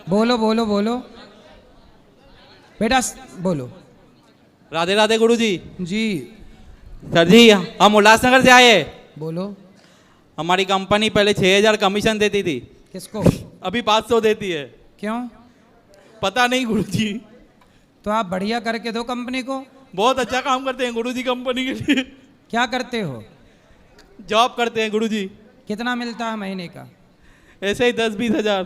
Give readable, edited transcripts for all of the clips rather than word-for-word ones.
बोलो बोलो बोलो बेटा बोलो। राधे राधे गुरुजी। जी सर जी हम उल्लासनगर से आए। बोलो। हमारी कंपनी पहले 6,000 कमीशन देती थी, किसको? अभी 500 देती है। क्यों? पता नहीं गुरुजी। तो आप बढ़िया करके दो कंपनी को। बहुत अच्छा काम करते हैं गुरुजी कंपनी के लिए। क्या करते हो? जॉब करते हैं गुरुजी। कितना मिलता है महीने का? ऐसे ही 10-20 हजार।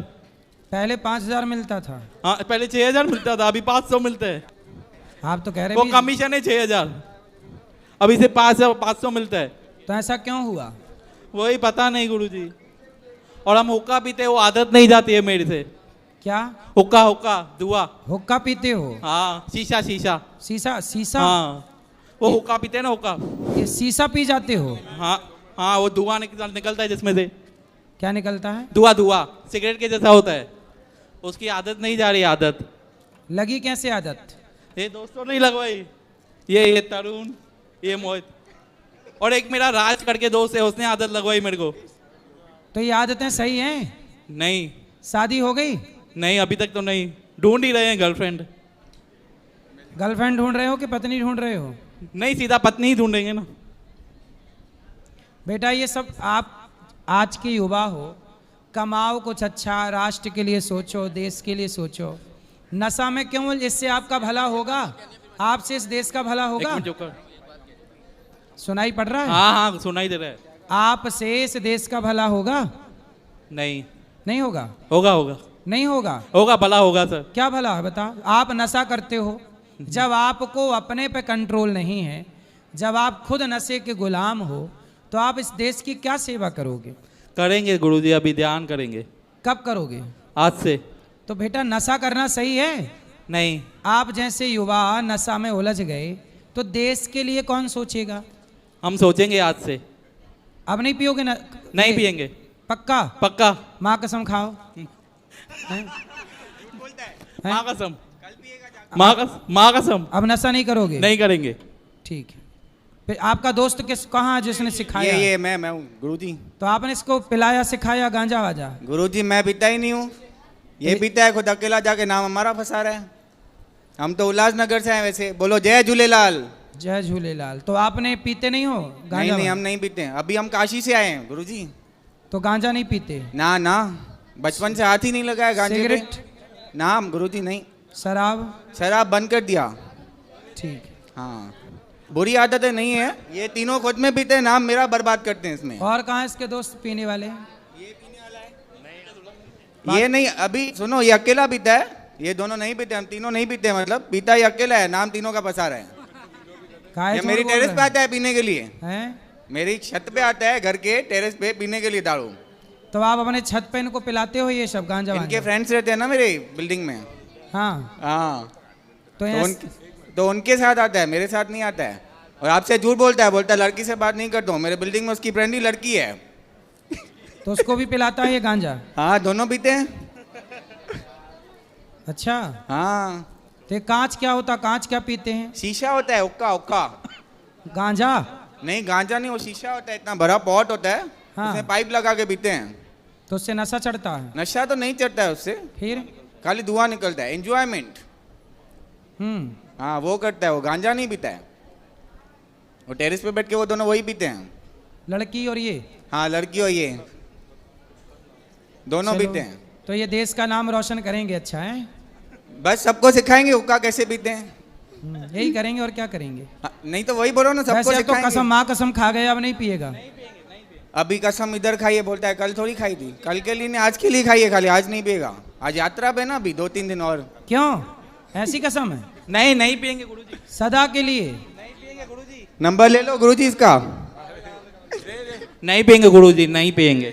पहले 5,000 मिलता था। हाँ पहले 6,000 मिलता था, अभी 500 मिलते हैं। आप तो कह रहे वो भी- कमीशन है 6,000, अभी से 500 मिलता है। तो ऐसा क्यों हुआ? वही पता नहीं गुरुजी। और हम हुक्का पीते हैं, वो आदत नहीं जाती है मेरे से। क्या? हुक्का हुक्का दुआ। हुक्का पीते हो? हाँ शीशा शीशा। शीशा? शीशा? हाँ वो हुक्का पीते हैं ना, हुक्का। ये शीशा पी जाते हो? हाँ हाँ वो धुआं निकलता है जिसमें से। क्या निकलता है? धुआं सिगरेट के जैसा होता है। उसकी आदत नहीं जा रही, आदत। लगी कैसे आदत? ये दोस्तों नहीं लगवाई, ये तरुण, ये मोहित और एक मेरा राज करके दोस्त है, उसने आदत लगवाई मेरे को। तो ये आदतें सही हैं? नहीं शादी हो गई? नहीं अभी तक तो नहीं, ढूंढ ही रहे हैं गर्लफ्रेंड। गर्लफ्रेंड ढूंढ रहे हो कि पत्नी ढूंढ रहे हो? नहीं सीधा पत्नी ही ढूंढेंगे ना। बेटा ये सब आप आज के युवा हो, कमाओ कुछ अच्छा, राष्ट्र के लिए सोचो, देश के लिए सोचो। नशा में क्यों? इससे आपका भला होगा, आपसे इस देश का भला एक होगा। Minute joker. सुनाई पड़ रहा है? हाँ हाँ सुनाई दे रहा है। आपसे इस देश का भला होगा? नहीं नहीं होगा? होगा होगा नहीं होगा? होगा, भला होगा सर। क्या भला है बता? आप नशा करते हो, जब आपको अपने पे कंट्रोल नहीं है, जब आप खुद नशे के गुलाम हो, तो आप इस देश की क्या सेवा करोगे? करेंगे गुरुजी, अभी ध्यान करेंगे। कब करोगे? आज से। तो बेटा नशा करना सही है? नहीं आप जैसे युवा नशा में उलझ गए तो देश के लिए कौन सोचेगा? हम सोचेंगे आज से। अब नहीं पियोगे ना? नहीं पिएंगे। पक्का? पक्का। माँ कसम खाओ। हैं? माँ कसम। माँ कसम। अब नशा नहीं करोगे? नहीं करेंगे। ठीक है। फिर आपका दोस्त किस कहाँ है जिसने सिखाया? ये मैं हूँ गुरुजी। तो आपने इसको पिलाया सिखाया गांजा वाजा? गुरुजी मैं पीता ही नहीं हूँ, ये पीता है खुद अकेला, जाके नाम हमारा फंसा रहा है। हम तो उल्लासनगर से हैं वैसे। बोलो जय झूलेलाल। जय झूलेलाल। तो आपने पीते नहीं हो गांजा? नहीं वाजा? हम नहीं पीते हैं, अभी हम काशी से आए हैं गुरुजी। तो गांजा नहीं पीते? ना ना, बचपन से हाथ ही नहीं लगाया गांजे पे। सिगरेट? ना गुरुजी नहीं। शराब? शराब बंद कर दिया। ठीक है। हाँ बुरी आदतें नहीं है, ये तीनों खुद में पीते हैं, नाम मेरा बर्बाद करते हैं इसमें। और कहाँ इसके दोस्त पीने वाले हैं? ये नहीं, अभी सुनो, ये अकेला पीता है, ये दोनों नहीं पीते, हम तीनों नहीं पीते, मतलब पीता ये अकेला है, नाम तीनों का फंसा रहा है। काहे ये झूठ मेरी बोल टेरेस रहे पे आता है पीने के लिए, हैं? मेरी छत पे आता है घर के टेरेस पे पीने के लिए दारू। तो आप अपने छत पे इनको पिलाते हो ये सब गांजा इनके वांजा? फ्रेंड्स रहते हैं ना मेरे बिल्डिंग में। हाँ। हाँ तो तो उनके साथ आता है, मेरे साथ नहीं आता है। और आपसे झूठ बोलता है, बोलता है लड़की से बात नहीं करता हूँ, मेरे बिल्डिंग में उसकी फ्रेंड ही लड़की है। तो उसको भी पिलाता है ये गांजा? हाँ दोनों पीते हैं। अच्छा। हाँ तो ये कांच क्या होता? कांच क्या पीते हैं? शीशा होता है, हुक्का हुक्का। गांजा? नहीं गांजा नहीं, वो शीशा होता है, इतना बड़ा पॉट होता है, हाँ। उसमें पाइप लगा के पीते हैं। तो उससे नशा चढ़ता है? नशा तो नहीं चढ़ता है उससे, फिर? खाली धुआं निकलता है, एंजॉयमेंट। हाँ वो करता है, वो गांजा नहीं पीता है। वो टेरेस पे बैठ के वो दोनों वही पीते हैं। लड़की और ये? हाँ लड़की और ये दोनों चलो, पीते हैं। तो ये देश का नाम रोशन करेंगे। अच्छा है, बस सबको सिखाएंगे हुक्का कैसे पीते हैं। यही करेंगे और क्या करेंगे? हाँ, नहीं तो वही बोलो ना, सबको वैसे अब तो कसम, सिखाएंगे। माँ कसम खा गए, अब नहीं पिएगा? अभी कसम इधर खाइए बोलता है, कल थोड़ी खाई थी, कल के लिए नहीं, आज के लिए खाइए खाली, आज नहीं पिएगा। आज यात्रा पे ना, अभी 2-3 दिन और। क्यों? ऐसी कसम है? नहीं पिएंगे गुरुजी। सदा के लिए? नंबर ले लो गुरुजी इसका। नहीं पिएंगे गुरुजी, नहीं पिएंगे।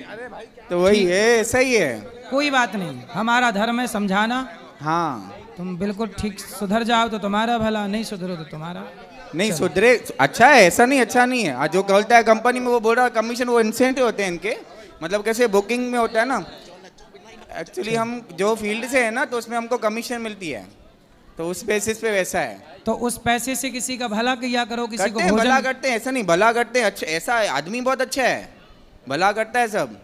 तो वही है, सही है। कोई बात नहीं, हमारा धर्म है समझाना। हाँ तुम बिल्कुल ठीक सुधर जाओ तो तुम्हारा भला, नहीं सुधरो तो तुम्हारा। नहीं सुधरे, अच्छा है, ऐसा नहीं अच्छा नहीं है। आज जो बोलता है कंपनी में, वो बोल रहा है कमीशन, वो इंसेंटिव होते हैं इनके, मतलब कैसे बुकिंग में होता है ना। एक्चुअली हम जो फील्ड से है ना, तो उसमें हमको कमीशन मिलती है, तो उस बेसिस पे वैसा है। तो उस पैसे से किसी का भला किया करो, किसी को करते हैं, भला भोजन। करते हैं, ऐसा नहीं, भला करते हैं। अच्छा, ऐसा आदमी बहुत अच्छा है, भला करता है सब,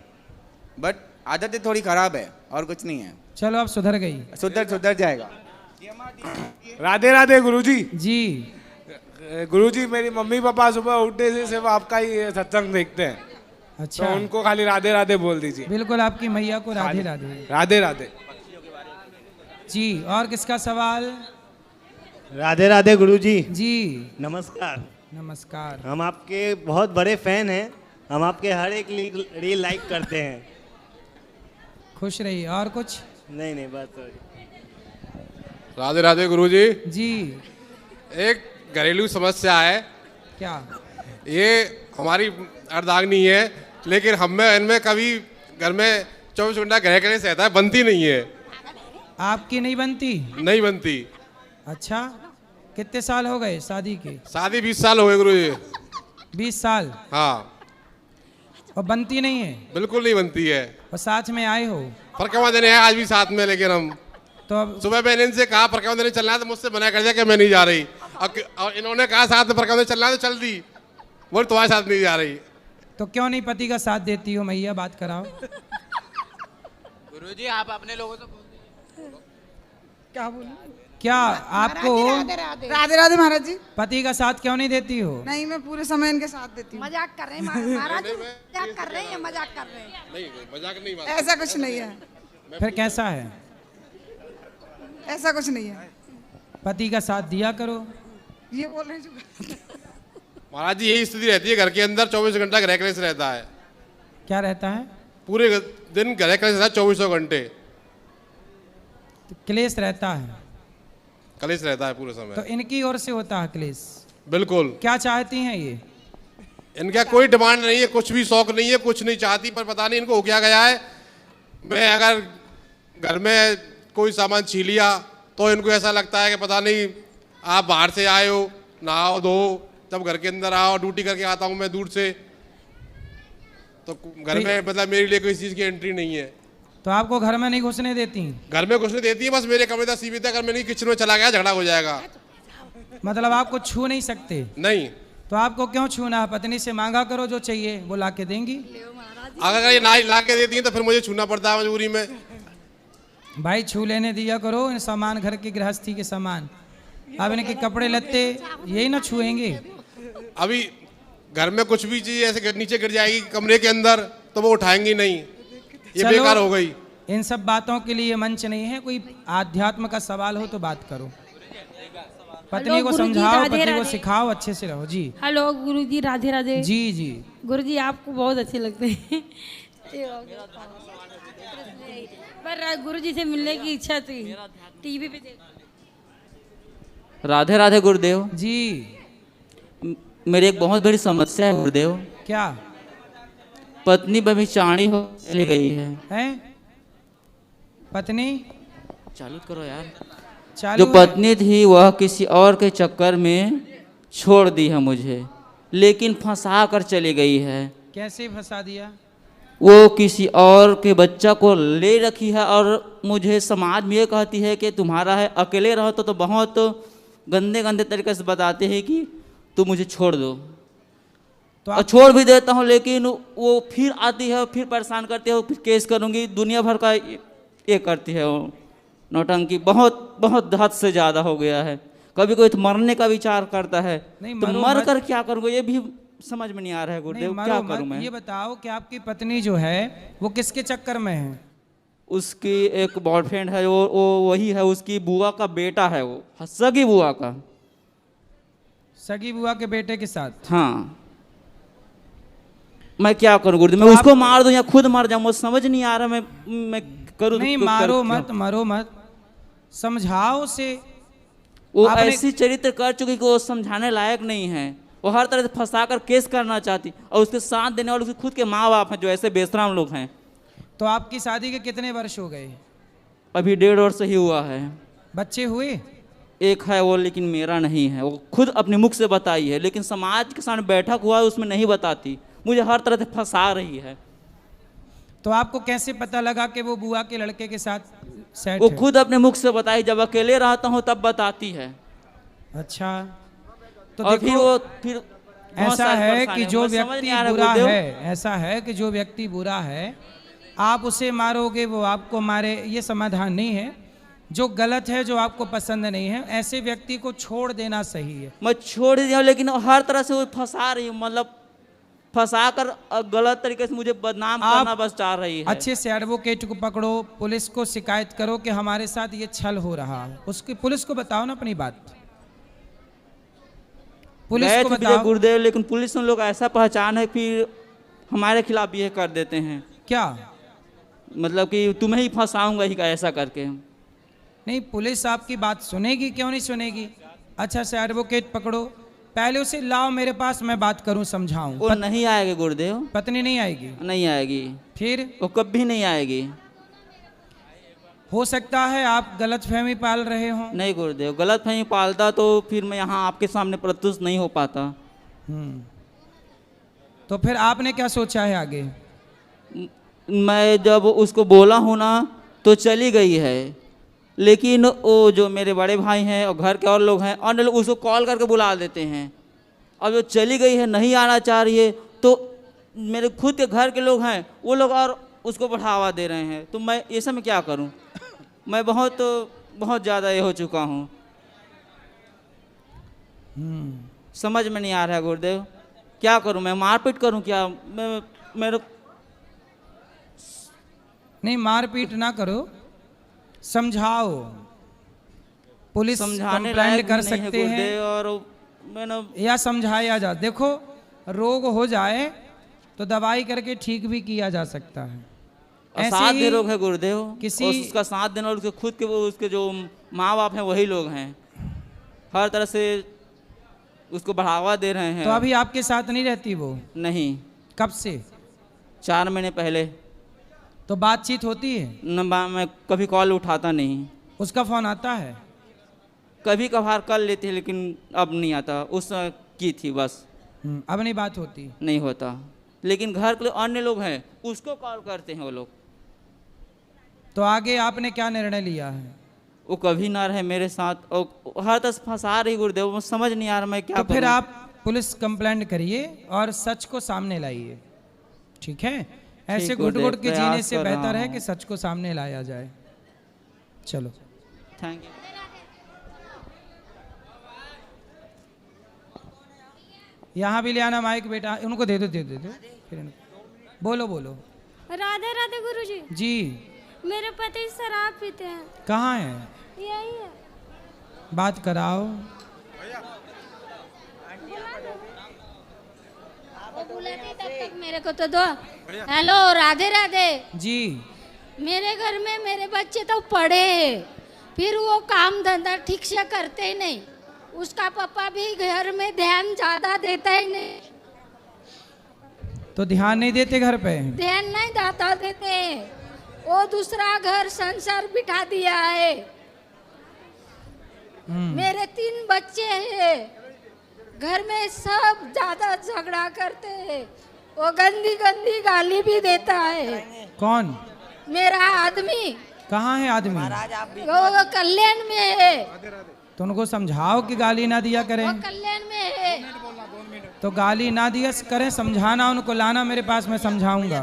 बट आदतें थोड़ी खराब है और कुछ नहीं है। चलो अब सुधर गई। सुधर जाएगा। राधे राधे गुरुजी। जी गुरुजी मेरी मम्मी पापा सुबह उठते से सिर्फ आपका ही सत्संग देखते हैं, अच्छा, तो उनको खाली राधे राधे बोल दीजिए। बिल्कुल आपकी मैया को राधे राधे। राधे राधे। जी और किसका सवाल? राधे राधे गुरुजी। जी नमस्कार। नमस्कार। हम आपके बहुत बड़े फैन हैं, हम आपके हर एक रील लाइक करते हैं। खुश रहिए। और कुछ? नहीं बस। राधे राधे गुरुजी। जी एक घरेलू समस्या है, क्या? ये हमारी अर्धांगिनी है, लेकिन हमें इनमें कभी घर में 24 घंटा ग्रह करने से रहता है, बनती नहीं है। आपकी नहीं बनती? नहीं बनती। अच्छा, कितने साल हो गए शादी के? शादी 20 साल हो गए गुरुजी। 20 साल? हाँ। और बनती नहीं है? बिल्कुल नहीं बनती है। और साथ में आए हो? परकमा देने हैं आज भी साथ में, लेकिन हम तो अब सुबह मैंने इनसे कहा परकमा देने चलना है, तो मुझसे मना कर दिया कि मैं नहीं जा रही। और इन्होंने कहा साथ में परकमा देने चलना है, तो चल दी। बोल तुम्हारे साथ नहीं जा रही। तो क्यों नहीं पति का साथ देती हो? मैया बात कराओ। गुरुजी आप अपने लोगों से क्या बोलूं? क्या आपको राधे राधे महाराज जी। पति का साथ क्यों नहीं देती हो? नहीं, मैं पूरे समय इनके साथ देती हूँ। मजाक कर रहे हैं महाराज, मजाक कर रहे हैं, मजाक कर रहे हैं। नहीं मजाक नहीं बात। ऐसा कुछ नहीं है, फिर कैसा है? ऐसा कुछ नहीं है। पति का साथ दिया करो। ये बोल रहे हैं जो महाराज जी यही स्थिति रहती है घर के अंदर, 24 घंटा गृह कलेश रहता है। क्या रहता है? पूरे दिन गृह कलेश रहता है, 24 घंटे क्लेश रहता है, कलेश रहता है पूरे तो समय। इनकी ओर से होता है क्लेश। बिल्कुल। क्या चाहती हैं ये? इनका कोई डिमांड नहीं है, कुछ भी शौक नहीं है, कुछ नहीं चाहती, पर पता नहीं इनको हो क्या गया है। मैं अगर घर में कोई सामान छीन लिया तो इनको ऐसा लगता है कि पता नहीं आप बाहर से आए हो, नहाओ धो, जब घर के अंदर आओ, ड्यूटी करके आता हूँ मैं दूर से, तो घर में मतलब मेरे लिए कोई चीज़ की एंट्री नहीं है। तो आपको घर में नहीं घुसने देती? घर में घुसने देती है, बस मेरे कमरे तक सीमित है। अगर मैं नहीं किचन में चला गया झगड़ा हो जाएगा। मतलब आपको छू नहीं सकते? नहीं। तो आपको क्यों छूना है? पत्नी से मांगा करो, जो चाहिए वो ला के देंगी। अगर ये ना ला के देती है तो फिर मुझे छूना पड़ता है मजबूरी में। भाई छू लेने दिया करो इन सामान, घर की गृहस्थी के सामान। अब इनके कपड़े लत्ते यही ना छुएंगे। अभी घर में कुछ भी चीज ऐसे नीचे गिर जाएगी कमरे के अंदर तो वो उठाएंगी नहीं, ये चलो, बेकार हो गई। इन सब बातों के लिए मंच नहीं है। कोई आध्यात्म का सवाल हो तो बात करो। पत्नी को गुरुजी, समझाओ, राधे पति को राधे। सिखाओ, अच्छे से रहो। जी हेलो गुरुजी, राधे राधे। जी जी। गुरुजी आपको बहुत अच्छे लगते हैं। पर गुरुजी से मिलने की इच्छा थी, टीवी पे देख। राधे राधे गुरुदेव। जी मेरी एक बहुत बड़ी समस्या है गुरुदेव। क्या पत्नी व्यभिचारी हो चली गई है। है? पत्नी चालू करो यार। चालू जो पत्नी थी वह किसी और के चक्कर में छोड़ दी है मुझे, लेकिन फंसा कर चली गई है। कैसे फंसा दिया? वो किसी और के बच्चा को ले रखी है और मुझे समाज में ये कहती है कि तुम्हारा है, अकेले रहो तो बहुत गंदे गंदे तरीके से बताते हैं कि तुम मुझे छोड़ दो। तो और आप छोड़ भी देता हूँ, लेकिन वो फिर आती है, फिर परेशान करती है, फिर केस करूँगी, दुनिया भर का ये करती है। वो नौटंकी बहुत बहुत हद से ज़्यादा हो गया है। कभी कोई तो मरने का विचार करता है, नहीं, तो मरो मर मत। कर क्या करूँगा ये भी समझ में नहीं आ रहा है नहीं, गुरुदेव। मरो क्या मत। करूँ मैं? ये बताओ कि आपकी पत्नी जो है वो किसके चक्कर में है? उसकी एक बॉयफ्रेंड है, वो वही है, उसकी बुआ का बेटा है, वो सगी बुआ का। सगी बुआ के बेटे के साथ? हाँ। मैं क्या करूँ गुरुदेव? मैं उसको मार दूं या खुद मर जाऊं, मुझे समझ नहीं आ रहा। मैं करूँ नहीं, मारो मत, मरो मत, समझाओ उसे। वो आपने- ऐसी चरित्र कर चुकी कि वो समझाने लायक नहीं है। वो हर तरह से फंसा कर केस करना चाहती, और उसके साथ देने वाले उसके खुद के माँ बाप हैं जो ऐसे बेशरम लोग हैं। तो आपकी शादी के कितने वर्ष हो गए? अभी 1.5 वर्ष ही हुआ है। बच्चे हुए? एक है वो, लेकिन मेरा नहीं है। वो खुद अपने मुख से बताई है, लेकिन समाज के सामने बैठक हुआ है उसमें नहीं बताती। मुझे हर तरह से फंसा रही है। तो आपको कैसे पता लगा कि वो बुआ के लड़के के साथ सेट वो है? खुद अपने मुख से बताई, जब अकेले रहता हूँ तब बताती है। अच्छा, तो और फिर देखो, वो फिर बहुत ऐसा सारी है परेशानी कि है। जो मुझे समझ व्यक्ति नहीं आ रहा बुरा गुरुदेव। है, ऐसा है कि जो व्यक्ति बुरा है आप उसे मारोगे वो आपको मारे, ये समाधान नहीं है। जो गलत है, जो आपको पसंद नहीं है, ऐसे व्यक्ति को छोड़ देना सही है। मैं छोड़ दिया लेकिन हर तरह से वो फंसा रही है, मतलब फंसा कर गलत तरीके से मुझे बदनाम करना बस चाह रही है। अच्छे से एडवोकेट को पकड़ो, पुलिस को शिकायत करो कि हमारे साथ ये छल हो रहा है। उसकी पुलिस को बताओ ना अपनी बात, पुलिस को बताओ। गुरुदेव, लेकिन पुलिस में लोग ऐसा पहचान है फिर हमारे खिलाफ ये कर देते हैं। क्या मतलब कि तुम्हें ही फंसाऊंगा ही ऐसा करके। नहीं, पुलिस आपकी बात सुनेगी, क्यों नहीं सुनेगी। अच्छा से एडवोकेट पकड़ो, पहले उसे लाओ मेरे पास, मैं बात करूं, समझाऊं। वो नहीं आएगी गुरुदेव। पत्नी नहीं आएगी? नहीं आएगी। फिर वो कभी नहीं आएगी। हो सकता है आप गलतफहमी पाल रहे हो। नहीं गुरुदेव, गलतफहमी पालता तो फिर मैं यहाँ आपके सामने प्रस्तुत नहीं हो पाता। तो फिर आपने क्या सोचा है आगे? मैं जब उसको बोला हूँ ना तो चली गई है, लेकिन वो जो मेरे बड़े भाई हैं और घर के और लोग हैं, अन्य लोग उसको कॉल करके बुला देते हैं। अब वो चली गई है, नहीं आना चाह रही है, तो मेरे खुद के घर के लोग हैं, वो लोग और उसको बढ़ावा दे रहे हैं। तो मैं ये सब में क्या करूं? मैं बहुत बहुत ज़्यादा ये हो चुका हूं। समझ में नहीं आ रहा है गुरुदेव, क्या करूं? मैं मारपीट करूं क्या? मैं मेरे नहीं, मारपीट ना करो, समझाओ। पुलिस कंप्लेंट कर सकते हैं और मैंने या समझाया जा। देखो, रोग हो जाए तो दवाई करके ठीक भी किया जा सकता है। साथ दे रोग है गुरुदेव, किसी उसका साथ देना, और उसके खुद के वो उसके जो माँ बाप हैं वही लोग हैं, हर तरह से उसको बढ़ावा दे रहे हैं। तो अभी आपके साथ नहीं रहती वो? नहीं। कब से? 4 महीने पहले। तो बातचीत होती है? मैं कभी कॉल उठाता नहीं। उसका फोन आता है? कभी कभार कर लेती है, लेकिन अब नहीं आता। उस की थी बस। अब नहीं बात होती? नहीं होता, लेकिन घर के अन्य लोग हैं उसको कॉल करते हैं वो लोग। तो आगे आपने क्या निर्णय लिया है? वो कभी ना रहे मेरे साथ और हर तरह से फंसा रही गुरुदेव, वो समझ नहीं आ रहा मैं क्या तो फिर आप पुलिस कंप्लेंट करिए और सच को सामने लाइए, ठीक है? ऐसे घुट घुट के जीने से बेहतर है कि सच को सामने लाया जाए। चलो, थैंक यू। यहाँ भी ले आना माइक बेटा, उनको दे दो फिर बोलो बोलो। राधे राधे गुरुजी। जी। मेरे पति शराब पीते हैं। कहाँ है? यही है। बात कराओ। बुलाती तब तक मेरे को तो दो। हेलो, राधे राधे जी। मेरे घर में मेरे बच्चे तो पढ़े हैं, फिर वो काम धंधा ठीक से करते ही नहीं। उसका पापा भी घर में ध्यान ज्यादा देता ही नहीं। तो ध्यान नहीं देते घर पे? ध्यान नहीं ज्यादा देते, वो दूसरा घर संसार बिठा दिया है। मेरे 3 बच्चे हैं, घर में सब ज्यादा झगड़ा करते हैं। वो गंदी गंदी गाली भी देता है। कौन? मेरा आदमी। कहाँ है आदमी? वो कल्याण में है। तो उनको समझाओ कि गाली ना दिया करें। वो कल्याण में है। तो गाली ना दिया करें, समझाना उनको, लाना मेरे पास, मैं समझाऊंगा।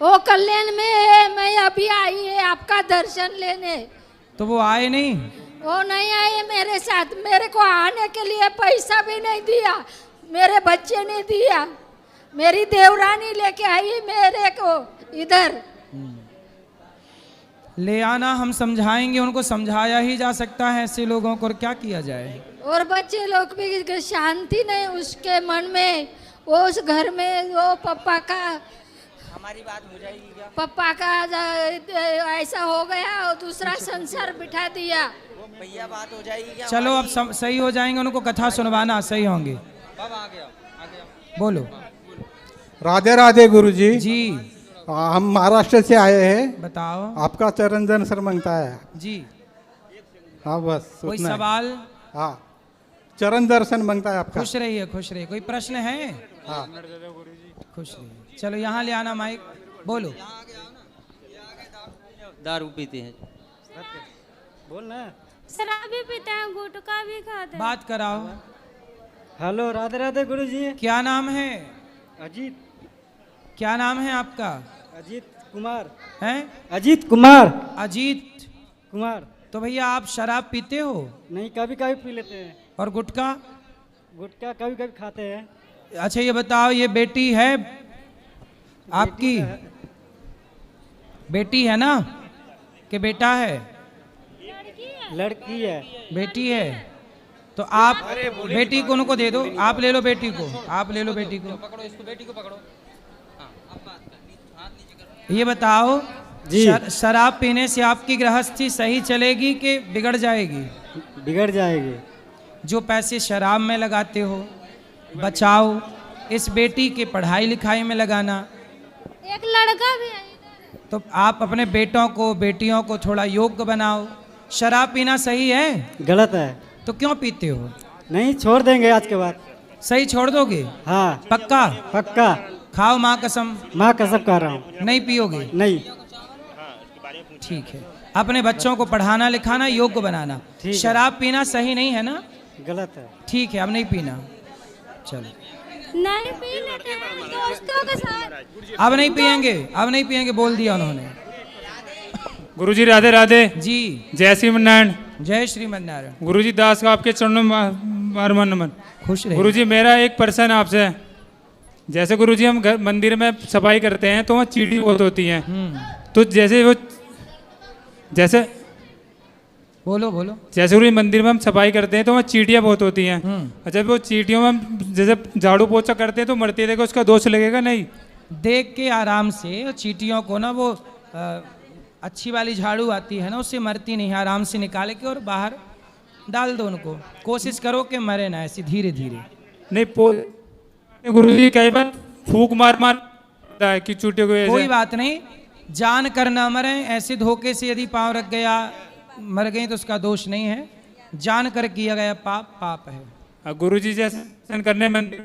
वो कल्याण में है, मैं अभी आई है आपका दर्शन लेने। तो वो आए नहीं? वो नहीं आए मेरे साथ, मेरे को आने के लिए पैसा भी नहीं दिया, मेरे बच्चे ने दिया। मेरी देवरानी लेके आई मेरे को इधर। ले आना, हम समझाएंगे उनको, समझाया ही जा सकता है ऐसे लोगों को, और क्या किया जाए। और बच्चे लोग भी शांति नहीं उसके मन में। वो उस घर में वो पापा का, हमारी बात हो जाएगी क्या? पापा का ऐसा हो गया और दूसरा संसार बिठा दिया। भैया बात हो जाएगी क्या? चलो अब सही हो जाएंगे, उनको कथा सुनवाना, सही होंगे। आ गया। बोलो। राधे राधे गुरुजी। जी। हम महाराष्ट्र से आए हैं। बताओ। आपका चरण दर्शन मांगता है जी। हाँ बस कोई सवाल? हाँ, चरण दर्शन मांगता है आपका। खुश रहिए, खुश रहिए। कोई प्रश्न है? हाँ, खुश रहिए। चलो यहाँ ले आना माइक, बोलो। दारू पीते हैं। बोल ना। शराब भी पीते हैं, गुटखा भी खाते हैं। बात कराओ। हेलो, राधे राधे गुरुजी। क्या नाम है? अजीत। क्या नाम है आपका? अजीत कुमार। हैं? अजीत कुमार। अजीत कुमार। तो भैया आप शराब पीते हो? नहीं, कभी कभी पी लेते हैं। और गुटखा? गुटखा कभी कभी खाते हैं। अच्छा ये बताओ, ये बेटी है आपकी? बेटी है ना कि बेटा है? लड़की है। बेटी है। तो आप बेटी को उनको दे दो, आप ले लो बेटी को, आप ले लो बेटी को। पकड़ो इसको, बेटी को पकड़ो। ये बताओ जी। शराब पीने से आपकी गृहस्थी सही चलेगी कि बिगड़ जाएगी? बिगड़ जाएगी। जो पैसे शराब में लगाते हो बचाओ, इस बेटी के पढ़ाई लिखाई में लगाना। एक लड़का भी है इधर। तो आप अपने बेटों को बेटियों को थोड़ा योग्य बनाओ। शराब पीना सही है? गलत है। तो क्यों पीते हो? नहीं, छोड़ देंगे आज के बाद। सही छोड़ दोगे? हाँ। पक्का? पक्का। खाओ माँ कसम। माँ कसम कह रहा हूँ। नहीं पियोगे? नहीं। ठीक है। अपने बच्चों को पढ़ाना लिखाना योग्य बनाना। ठीक है। शराब पीना सही नहीं है ना? गलत है। ठीक है, अब नहीं पीना। चलो नहीं पी लेते हैं दोस्तों के साथ। अब नहीं पियेंगे, अब नहीं पियेंगे, बोल दिया उन्होंने। गुरुजी राधे राधे। जी जय श्रीमन्नारायण। जय श्रीमन नारायण। गुरुजी दास का आपके चरणों में बारमान नमन। खुश रहे। गुरुजी मेरा एक प्रश्न है आपसे। जैसे गुरुजी हम घर मंदिर में सफाई करते हैं तो वहाँ चींटी बहुत होती हैं, तो जैसे बोलो बोलो। जैसे गुरुजी मंदिर में हम सफाई करते हैं तो वहाँ चींटियाँ बहुत होती हैं। अच्छा, वो चींटियों में हम जैसे झाड़ू पोछा करते हैं तो मरती है, देखो उसका दोष लगेगा? नहीं, देख के आराम से। चींटियों को ना वो अच्छी वाली झाड़ू आती है ना, उससे मरती नहीं है। आराम से निकाल के और बाहर डाल दो उनको। कोशिश करो कि मरे ना, ऐसे धीरे धीरे। नहीं गुरुजी कई बार फूक मार है कि चींटियों को कोई बात नहीं, जान कर ना मरे। ऐसे धोखे से यदि पाँव रख गया मर गई तो उसका दोष नहीं है। जान कर किया गया पाप पाप है। गुरुजी जैसे दर्शन करने मंदिर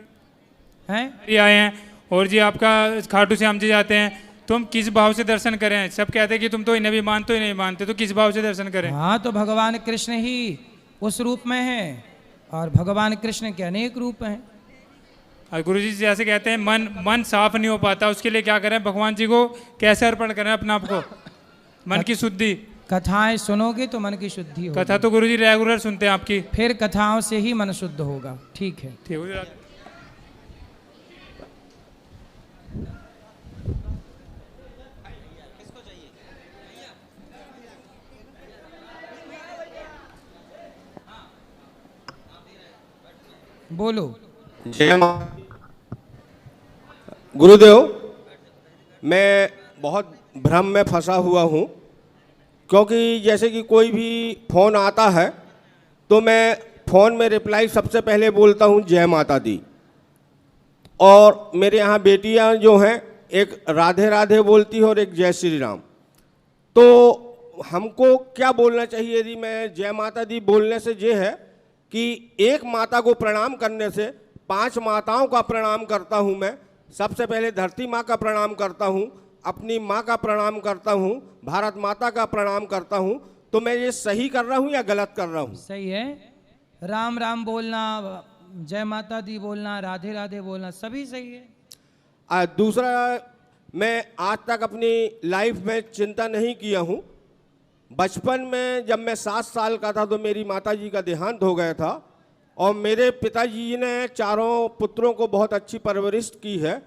हैं आए हैं और जी आपका खाटू श्याम जी जाते हैं, तो हम किस भाव से दर्शन करें? सब कहते हैं कि तुम तो इन्हें भी मानते हो, इन्हें भी मानते, तो किस भाव से दर्शन करें? हाँ, तो भगवान कृष्ण ही उस रूप में है और भगवान कृष्ण के अनेक रूप हैं। और गुरुजी जैसे कहते हैं मन साफ नहीं हो पाता, उसके लिए क्या करें? भगवान जी को कैसे अर्पण करें अपने आप को? मन की शुद्धि। कथाएं सुनोगे तो मन की शुद्धि होगी। कथा तो गुरुजी रेगुलर सुनते हैं आपकी। फिर कथाओं से ही मन शुद्ध होगा। ठीक है। ठीक। बोलो। जय मां। गुरुदेव, मैं बहुत भ्रम में फंसा हुआ हूँ, क्योंकि जैसे कि कोई भी फ़ोन आता है तो मैं फ़ोन में रिप्लाई सबसे पहले बोलता हूँ जय माता दी। और मेरे यहाँ बेटियाँ जो हैं, एक राधे राधे बोलती है और एक जय श्री राम। तो हमको क्या बोलना चाहिए? यदि मैं जय माता दी बोलने से ये है कि एक माता को प्रणाम करने से 5 माताओं का प्रणाम करता हूँ। मैं सबसे पहले धरती माँ का प्रणाम करता हूँ, अपनी माँ का प्रणाम करता हूँ, भारत माता का प्रणाम करता हूँ। तो मैं ये सही कर रहा हूँ या गलत कर रहा हूँ? सही है। राम राम बोलना, जय माता दी बोलना, राधे राधे बोलना, सभी सही है। दूसरा, मैं आज तक अपनी लाइफ में चिंता नहीं किया हूँ। बचपन में जब मैं 7 साल का था तो मेरी माताजी का देहांत हो गया था और मेरे पिताजी ने 4 पुत्रों को बहुत अच्छी परवरिश की है।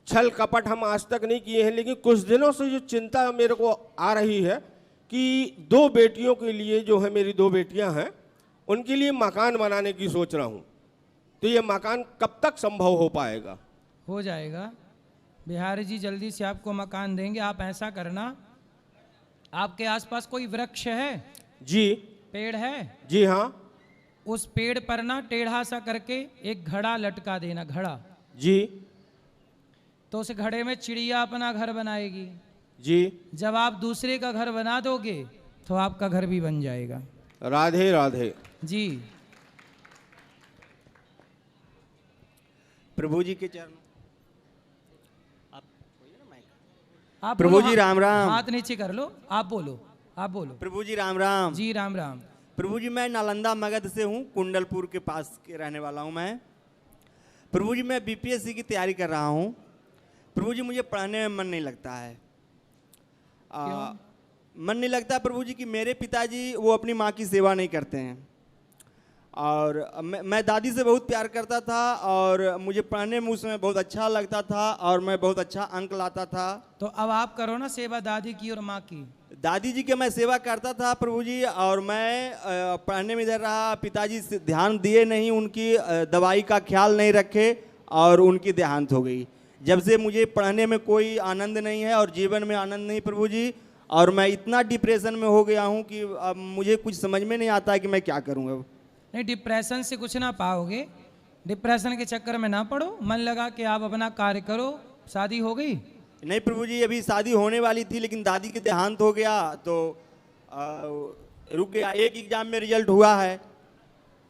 छल कपट हम आज तक नहीं किए हैं, लेकिन कुछ दिनों से जो चिंता मेरे को आ रही है कि 2 बेटियों के लिए, जो है मेरी 2 बेटियां हैं, उनके लिए मकान बनाने की सोच रहा हूं। तो ये मकान कब तक संभव हो पाएगा? हो जाएगा। बिहारी जी जल्दी से आपको मकान देंगे। आप ऐसा करना, आपके आसपास कोई वृक्ष है? जी। पेड़ है? जी हाँ। उस पेड़ पर ना टेढ़ा सा करके एक घड़ा लटका देना। घड़ा। जी। तो उस घड़े में चिड़िया अपना घर बनाएगी। जी। जब आप दूसरे का घर बना दोगे तो आपका घर भी बन जाएगा। राधे राधे। जी। प्रभु जी के चरण। आप प्रभु जी राम राम। हाथ नीचे कर लो, आप बोलो, आप बोलो। प्रभु जी राम राम। जी राम राम। प्रभु जी, मैं नालंदा मगध से हूँ, कुंडलपुर के पास के रहने वाला हूँ मैं। प्रभु जी, मैं बीपीएससी की तैयारी कर रहा हूँ। प्रभु जी मुझे पढ़ने में मन नहीं लगता है। मन नहीं लगता प्रभु जी कि मेरे पिताजी वो अपनी माँ की सेवा नहीं करते हैं, और मैं दादी से बहुत प्यार करता था और मुझे पढ़ने में उस समय बहुत अच्छा लगता था और मैं बहुत अच्छा अंक लाता था। तो अब आप करो ना सेवा दादी की और माँ की। दादी जी के मैं सेवा करता था प्रभु जी, और मैं पढ़ने में इधर रहा, पिताजी से ध्यान दिए नहीं, उनकी दवाई का ख्याल नहीं रखे और उनकी देहांत हो गई। जब से मुझे पढ़ने में कोई आनंद नहीं है और जीवन में आनंद नहीं प्रभु जी, और मैं इतना डिप्रेशन में हो गया हूँ कि अब मुझे कुछ समझ में नहीं आता है कि मैं क्या करूँ। अब नहीं, डिप्रेशन से कुछ ना पाओगे, डिप्रेशन के चक्कर में ना पड़ो, मन लगा कि आप अपना कार्य करो। शादी हो गई? नहीं प्रभु जी, अभी शादी होने वाली थी लेकिन दादी के देहांत हो गया तो रुक गया। एक एग्जाम में रिजल्ट हुआ है।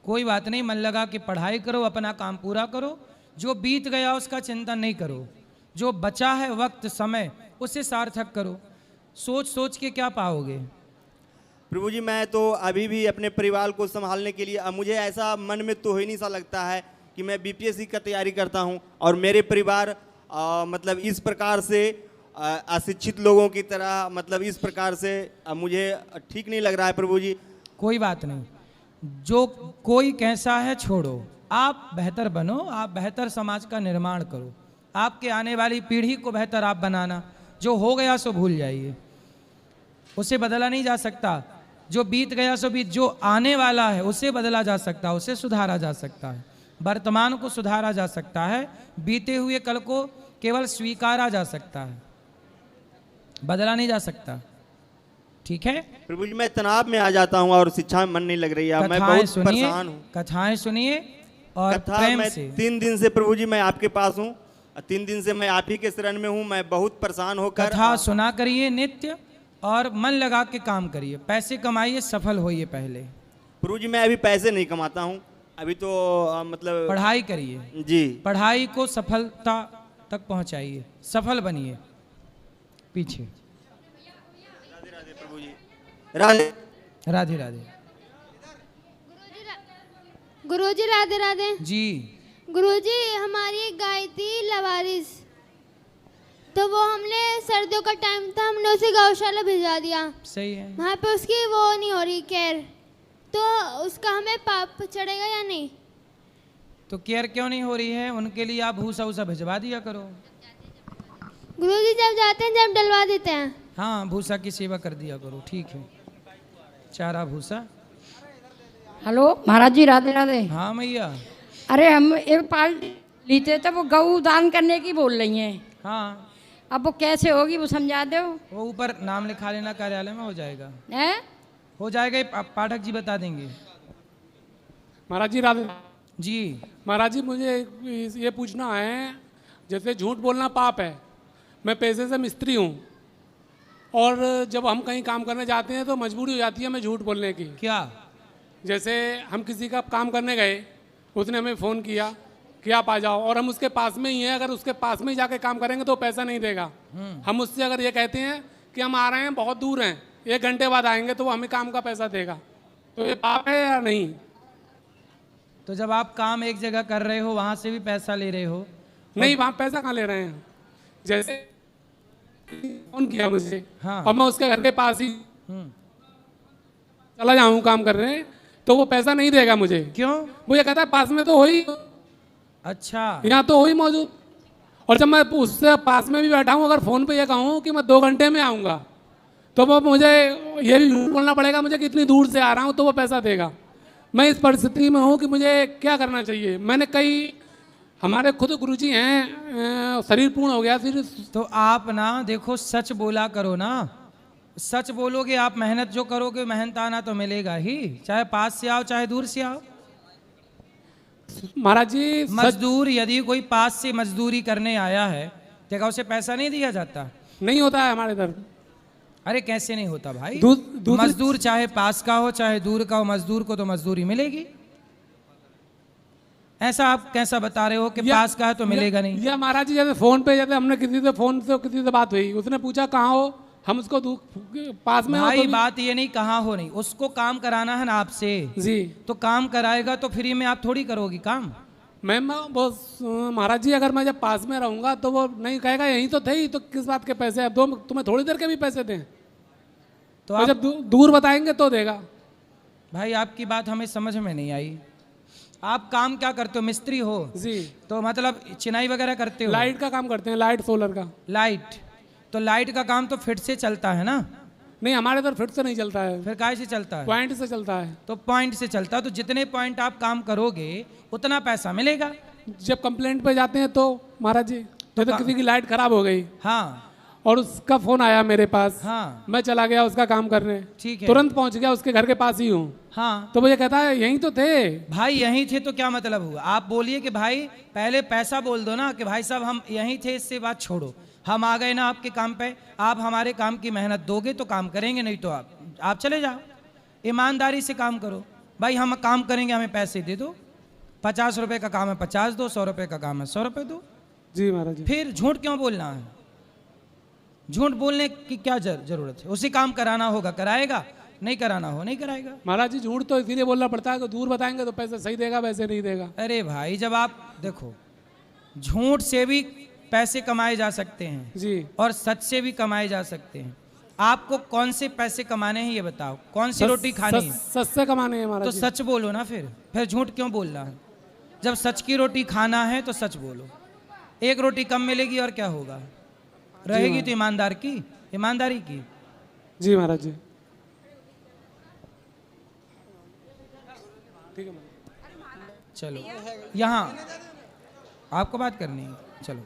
कोई बात नहीं, मन लगा कि पढ़ाई करो, अपना काम पूरा करो। जो बीत गया उसका चिंता नहीं करो, जो बचा है वक्त समय उसे सार्थक करो। सोच सोच के क्या पाओगे? प्रभु जी मैं तो अभी भी अपने परिवार को संभालने के लिए, अब मुझे ऐसा मन में तो ही नहीं सा लगता है कि मैं बीपीएससी का तैयारी करता हूं और मेरे परिवार मतलब इस प्रकार से अशिक्षित लोगों की तरह, मतलब इस प्रकार से मुझे ठीक नहीं लग रहा है प्रभु जी। कोई बात नहीं, जो कोई कैसा है छोड़ो, आप बेहतर बनो, आप बेहतर समाज का निर्माण करो। आपके आने वाली पीढ़ी को बेहतर आप बनाना। जो हो गया सो भूल जाइए, उसे बदला नहीं जा सकता। जो बीत गया सो बीत, जो आने वाला है उसे बदला जा सकता है, उसे सुधारा जा सकता है। वर्तमान को सुधारा जा सकता है, बीते हुए कल को केवल स्वीकारा जा सकता है, बदला नहीं जा सकता। ठीक है प्रभु जी, मैं तनाव में आ जाता हूँ और शिक्षा में मन नहीं लग रही है, मैं बहुत परेशान हूँ। कथाएं सुनिए और प्रेम से। 3 दिन से प्रभु जी मैं आपके पास हूँ, 3 दिन से मैं आप ही के शरण में हूँ। मैं बहुत परेशान होकर कथा सुना करिए नित्य और मन लगा के काम करिए, पैसे कमाइए, सफल होइए। पहले प्रभु जी मैं अभी पैसे नहीं कमाता हूँ, अभी तो मतलब पढ़ाई करिए जी, पढ़ाई को सफलता तक पहुंचाइए, सफल बनिए। पीछे राधे राधे प्रभु जी, राधे राधे राधे। गुरुजी राधे राधे जी। गुरुजी हमारी एक गाय थी लवारिस, तो वो हमने सर्दियों का टाइम था, हमने उसे गौशाला भिजवा दिया। सही है। वहाँ पे उसकी वो नहीं हो रही केयर, तो उसका हमें पाप चढ़ेगा या नहीं? तो केयर क्यों नहीं हो रही है? उनके लिए आप भूसा वूसा भिजवा दिया करो। गुरुजी जब जाते हैं जब डलवा देते हैं। हाँ, भूसा की सेवा कर दिया करो। ठीक है, चारा भूसा। हेलो महाराज जी, राधे राधे। हाँ मैया। अरे हम एक पाल लीते थे, वो गऊ दान करने की बोल रही हैं। हाँ, अब वो कैसे होगी वो समझा दो। वो ऊपर नाम लिखा लेना, कार्यालय में हो जाएगा। हैं? हो जाएगा, पाठक जी बता देंगे। महाराज जी राधे जी। महाराज जी मुझे ये पूछना है, जैसे झूठ बोलना पाप है, मैं पेशे से मिस्त्री हूँ और जब हम कहीं काम करने जाते हैं तो मजबूरी हो जाती है हमें झूठ बोलने की। क्या? जैसे हम किसी का काम करने गए, उसने हमें फ़ोन किया कि आप आ जाओ, और हम उसके पास में ही हैं, अगर उसके पास में ही जाके काम करेंगे तो पैसा नहीं देगा। हम उससे अगर ये कहते हैं कि हम आ रहे हैं, बहुत दूर हैं, 1 घंटे बाद आएंगे, तो वो हमें काम का पैसा देगा। तो ये पाप है या नहीं? तो जब आप काम एक जगह कर रहे हो वहां से भी पैसा ले रहे हो? नहीं, वहाँ पैसा कहाँ ले रहे हैं? जैसे फोन किया मुझे, हाँ। और मैं उसके घर के पास ही चला जाऊँ काम कर रहे हैं, तो वो पैसा नहीं देगा मुझे। क्यों? वो ये कहता है पास में तो हो ही, अच्छा, यहाँ तो हो ही मौजूद। और जब मैं उससे पास में भी बैठा हूँ, अगर फ़ोन पे ये कहूँ कि मैं 2 घंटे में आऊँगा, तो वो मुझे ये भी बोलना पड़ेगा मुझे कि इतनी दूर से आ रहा हूँ, तो वो पैसा देगा। मैं इस परिस्थिति में हूँ कि मुझे क्या करना चाहिए। मैंने कई, हमारे खुद गुरुजी हैं, शरीर पूर्ण हो गया फिर। तो आप ना देखो, सच बोला करो ना। सच बोलोगे आप, मेहनत जो करोगे मेहनत आना तो मिलेगा ही, चाहे पास से आओ चाहे दूर से आओ। महाराज जी मजदूर यदि कोई पास से मजदूरी करने आया है तो क्या उसे पैसा नहीं दिया जाता? नहीं होता है हमारे इधर। अरे कैसे नहीं होता भाई? दूसरी- मजदूर चाहे पास का हो चाहे दूर का हो, मजदूर को तो मजदूरी मिलेगी। ऐसा आप कैसा बता रहे हो कि पास का है तो मिलेगा नहीं? या महाराज जी, जैसे फोन पे, जैसे हमने किसी से बात हुई, उसने पूछा कहाँ हो, हम उसको पास में भाई बात ये नहीं कहाँ हो, नहीं, उसको काम कराना है ना आपसे जी। तो काम कराएगा तो फ्री में आप थोड़ी करोगी काम। मैम वो महाराज जी अगर मैं जब पास में रहूंगा तो वो नहीं कहेगा यहीं तो थे ही, तो किस बात के पैसे, अब दो तुम्हें थोड़ी देर के भी पैसे दें, तो और आप जब दूर बताएंगे तो देगा। भाई आपकी बात हमें समझ में नहीं आई। आप काम क्या करते हो, मिस्त्री हो? जी। तो मतलब चिनाई वगैरह करते हो? लाइट का काम करते हैं, लाइट सोलर का। लाइट, तो लाइट का काम तो फिट से चलता है ना? नहीं, हमारे इधर फिट से नहीं चलता है, फिर काय से चलता है? पॉइंट से चलता है। तो पॉइंट से चलता है, तो जितने पॉइंट आप काम करोगे उतना पैसा मिलेगा। जब कंप्लेंट पे जाते हैं तो महाराज जी, जैसे किसी की लाइट खराब हो गई, हाँ, और उसका फोन आया मेरे पास, हाँ, मैं चला गया उसका काम करने, ठीक है, तुरंत पहुंच गया, उसके घर के पास ही हूँ, हाँ, तो मुझे कहता है यहीं तो थे। भाई यहीं थे तो क्या मतलब हुआ? आप बोलिए कि भाई पहले पैसा बोल दो ना कि भाई साहब हम यहीं थे, इससे बात छोड़ो, हम आ गए ना आपके काम पे, आप हमारे काम की मेहनत दोगे तो काम करेंगे, नहीं तो आप चले जाओ। ईमानदारी से काम करो भाई, हम काम करेंगे, हमें पैसे दे दो। 50 रुपए का काम है 50 दो, 100 रुपए का काम है 100 रुपए दो। जी महाराज जी। फिर झूठ क्यों बोलना है? झूठ बोलने की क्या जरूरत है? उसी काम कराना होगा कराएगा, नहीं कराना हो नहीं कराएगा। महाराज जी झूठ तो इसीलिए बोलना पड़ता है कि दूर बताएंगे तो पैसे सही देगा, वैसे नहीं देगा। अरे भाई जब आप देखो, झूठ से भी पैसे कमाए जा सकते हैं जी, और सच से भी कमाए जा सकते हैं। आपको कौन से पैसे कमाने हैं ये बताओ, कौन सी रोटी खानी है? सच से कमाने हैं महाराज तो जी। सच बोलो ना, फिर झूठ क्यों बोलना है? जब सच की रोटी खाना है तो सच बोलो। एक रोटी कम मिलेगी और क्या होगा? रहेगी तो ईमानदारी की। जी महाराज जी, ठीक है। चलो यहाँ आपको बात करनी है, चलो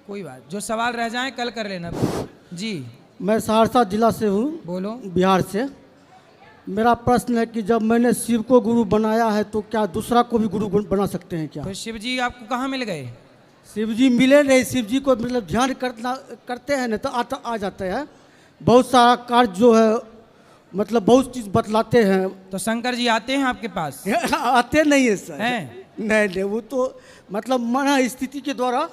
कोई बात, जो सवाल रह जाए कल कर लेना। जी, मैं सहरसा जिला से हूँ, बोलो। बिहार से। मेरा प्रश्न है कि जब मैंने शिव को गुरु बनाया है तो क्या दूसरा को भी गुरु बना सकते हैं क्या? तो शिव जी आपको कहाँ मिल गए? शिव जी मिले नहीं, शिव जी को मतलब ध्यान करते हैं ना तो आ जाते हैं। बहुत सारा कार्य जो है मतलब बहुत चीज़ बतलाते हैं। तो शंकर जी आते हैं आपके पास? आते नहीं है सर। हैं? नहीं, वो तो मतलब मन स्थिति के द्वारा,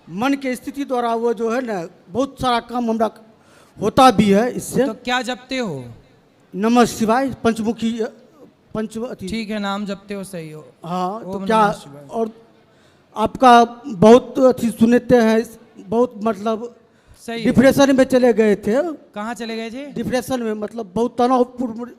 मन के स्थिति द्वारा वो जो है ना बहुत सारा काम हमारा होता भी है इससे। तो क्या जपते हो? नमः शिवाय, पंचमुखी। ठीक है, नाम जपते हो, सही हो। हाँ, तो ओम क्या नमः शिवाय। और आपका बहुत अथी सुनते हैं, बहुत मतलब सही है। डिप्रेशन में चले गए थे। कहाँ चले गए थे? डिप्रेशन में, मतलब बहुत तनावपूर्ण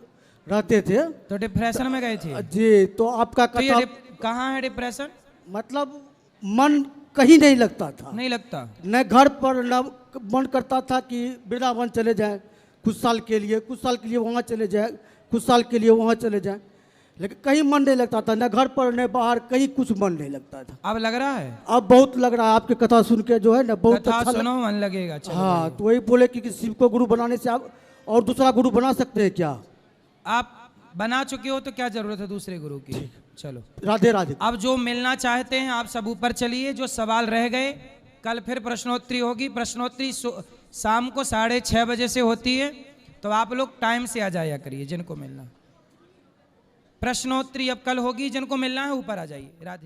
रहते थे। तो डिप्रेशन में गए थे? जी, तो आपका तो ये कहाँ है डिप्रेशन? मतलब मन कहीं नहीं लगता था। नहीं लगता? न घर पर, न मन करता था कि वृंदावन चले जाएं कुछ साल के लिए वहाँ चले जाएं, कुछ साल के लिए वहाँ चले जाएं, लेकिन कहीं मन नहीं लगता था, न घर पर न बाहर, कहीं कुछ मन नहीं लगता था। अब लग रहा है? अब बहुत लग रहा है, आपकी कथा सुन के जो है ना बहुत कथा अच्छा सुनो, मन लगेगा। हाँ, तो वही बोले कि शिव को गुरु बनाने से आप और दूसरा गुरु बना सकते हैं क्या? आप बना चुके हो तो क्या जरूरत है दूसरे गुरु की? चलो, राधे राधे। अब जो मिलना चाहते हैं आप सब ऊपर चलिए, जो सवाल रह गए कल फिर प्रश्नोत्तरी होगी। प्रश्नोत्तरी शाम को 6:30 बजे से होती है, तो आप लोग टाइम से आ जाया करिए जिनको मिलना। प्रश्नोत्तरी अब कल होगी, जिनको मिलना है ऊपर आ जाइए। राधे।